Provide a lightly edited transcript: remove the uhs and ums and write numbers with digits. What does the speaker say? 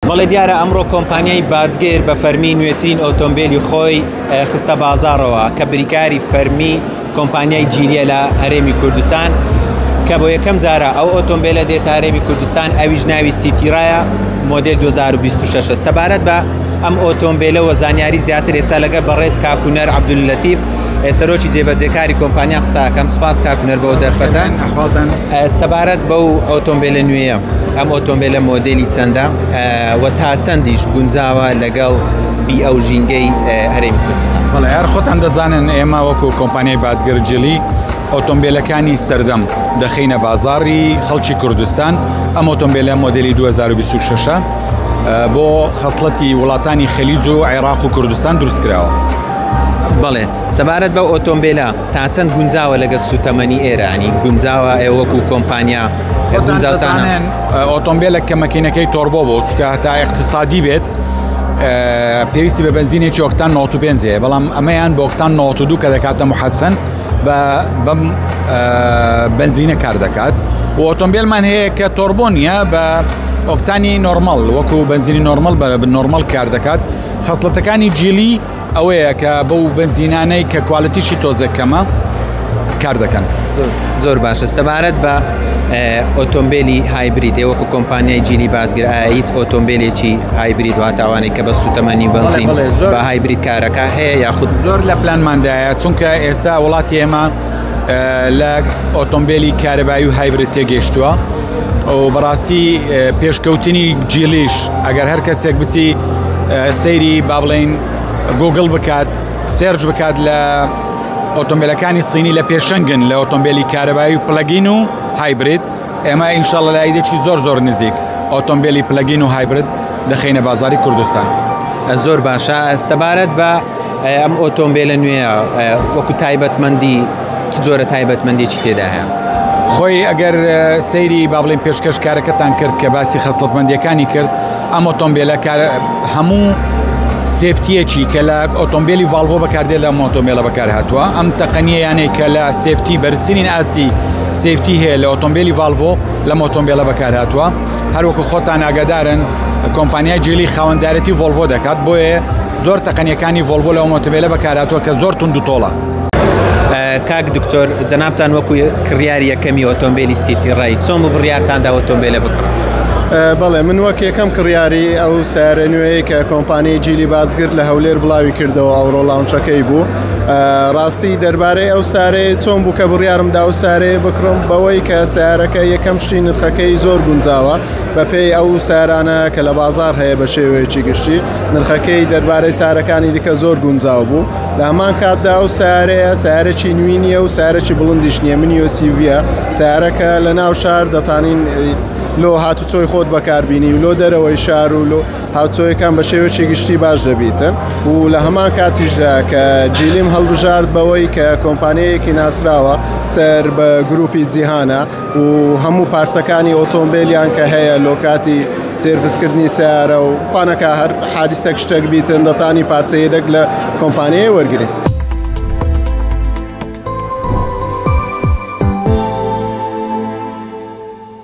بەڵێ دیارە ئەمڕۆ کۆمپانیای بازگێر بە فەرمی نوێترین ئۆتۆمبیلی خۆی خستە بازاڕەوە کە بریکاری فەرمی کۆمپانیای جیلیە لە هەرێمی کوردستان کە بۆ یەکەم جارە ئەو ئۆتۆمبیلە دێتە هەرێمی کوردستان ئەویش ناوی سیتیڕایە مۆدێل 2026 سەبارەت بە ئەم ئۆتۆمبیلەوە زانیاری زیاتر ئێستا لەگە بەڕێز کاکوونەر عەبدولەتیف سەرۆکی جێبەجێکاری کۆمپانیا قساکەم. سوپاس کاکوونەر بەو دەرفەتان. سەبارەت بەو ئۆتۆمبیلە نوێیە ئەم ئۆتۆمبیلە مۆدێلی چەندە و تا چەندیش گونجاوە لەگەڵ بی ئەو ژینگەی هەرێمی کوردستان؟ بەڵێ هەر خۆتان دەزانن ئێمە وەکو کۆمپانیای بازگەر جلی ئۆتۆمبیلەکانی سەردەم دەخینە بازاڕی خەڵکی کوردستان. ئەم ئۆتۆمبیلە مۆدێلی 2026 بۆ خەسڵەتی وڵاتانی خەلیج و عێراق و کوردستان دروستکراوە. بەڵێ سەبارەت بە ئۆتۆمبیلە تا چەند گونجاوە لەگە سوتەمەنی ئێرانی گونجاوە وەکو کۆمپانیا گونجاوتانن ئۆتۆمبیلێک کە مەکینەکەی تۆربۆ بۆ چکە هەتا اقتصادی بێت پێویستی بە بنزینێکی ئۆکتان 95 بەڵام ئەمەیان بە ئۆکتان 92 کە دەکاتە محەسەن بەم بنزینە کار دەکات و ئۆتۆمبیلمان هەیە کە تۆربۆ نیە بە ئۆکتانی نۆرمەڵ وەکو بنزینی نۆرمەڵ بە نۆرمەڵ کار دەکات. خەسڵەتەکانی جیلی ئەوەیە کە بەو بنزینانەی کە کوالەتیشی تۆزەکەمە کار دەکەن. زۆر باشە. سەبارەت بە ئۆتۆمبیلی هایبرید وەکو کۆمپانیای جیلی بازگەر هیچ ئۆتۆمبیلێکی هایبرید واتاوانێک کە بە سوتەمەنی بنزین بە هایبرید کارەکە هەیە یاخود زۆر لە پلانماندایە چونکە ئێستا وڵاتی ئێمە لە ئۆتۆمبیلی کارەبایی و هایبرید تێگەیشتووە و بەڕاستی پێشکەوتنی جیلیش ئەگەر هەر کەسێک بچی سەیری با بڵێن گوگل بکات سێرج بکات لە ئۆتۆمبیلەکانی سینی لە پێشەنگن لە ئۆتۆمبیلی کارەبایی و پلەگین و هایبرید ئێمە ئینشاڵڵا لە ئایدێکی زۆر نزیک ئۆتۆمبیلی پلەگین و هایبرید دەخینە بازاری کوردستان. زۆر باشە. سەبارەت بە ئەم ئۆتۆمبیلە نوێیە وەکو تایبەتمەندی جۆرە تایبەتمەندێکی تێدا هەیە؟ خۆی ئەگەر سەیری با بڵێن پێشکەشکارەکەتان کرد کە باسی خەسڵەتمەندیەکانی کرد ئەم ئۆتۆمبیلە هەموو سێفتیەکی کە لە ئۆتۆمبیلی ڤالڤۆ بەکاردێت لە ئۆتۆمبیلە بەکار هاتووە. ئەم تەقەنیەیانەی کە لە سێفتی بەرزترین ئاستی سێفتی هەیە لە ئۆتۆمبیلی ڤالڤۆ لەم ئۆتۆمبیلە بەکار هاتووە. هەروەکو خۆتان ئاگادارن کۆمپانیای جیلی خاوەندارەتی ڤۆلڤۆ دەکات بۆیە زۆر تەقەنیەکانی ڤۆلڤۆ لە ئۆتۆمبیلە بەکار هاتووە کە زۆر تونند و تۆڵە. کاک دکتۆر جەنابتان وەکو کڕیاری یەکەمی ئۆتۆمبیلی سیتیڕای چۆن بوو بڕیارتاندا ئۆتۆمبیلە بکڕن؟ بەڵێ من وەک یەکەم کڕیاری ئەو سیارە نوێی کە کۆمپانیای جیلی بازگرد لە هەولێر بڵاوی کردەوە ئەوڕۆ لاونچەکەی بوو. ڕاستی دەربارەی ئەو سارەیە چۆن بوو کە بڕیارمدا ئەو سارەیە بکڕم بەوەی کە سیارەکە یەکەم شتی نرخەکەی زۆر گونجاوە بەپێی ئەو سارانە کە لە بازار هەیە بە شێوەیەکی گشتی نرخەکەی دەربارەی سارەکانی دیکە زۆر گونجاو بوو. لە هەمان کاتدا ئەو سارەیە سارەکی نوێی نییە و سارەکی بڵندیش نییە منی وسیڤە سارەکە لە ناو شار دەتانین لۆ هاتوچۆی خۆت بەکاربینی و لۆ دەرەوەی شار و لۆ هاوچۆیەکان بە شێوەیەکی گشتی باش دەبیتن و لە هەمان کاتیشدا کە جیلیم هەڵبژارد بەوەی کە کۆمپانیایەکی ناسراوە سەر بە گروپی جیهانە و هەموو پارچەکانی ئۆتۆمبیلیان کە هەیە لۆکاتی سێرڤیسکردنی سیارە و خوانەکە هەر حادیسەک شتێک بیتن دەتانی پارچەیەک لە کۆمپانیای وەرگری.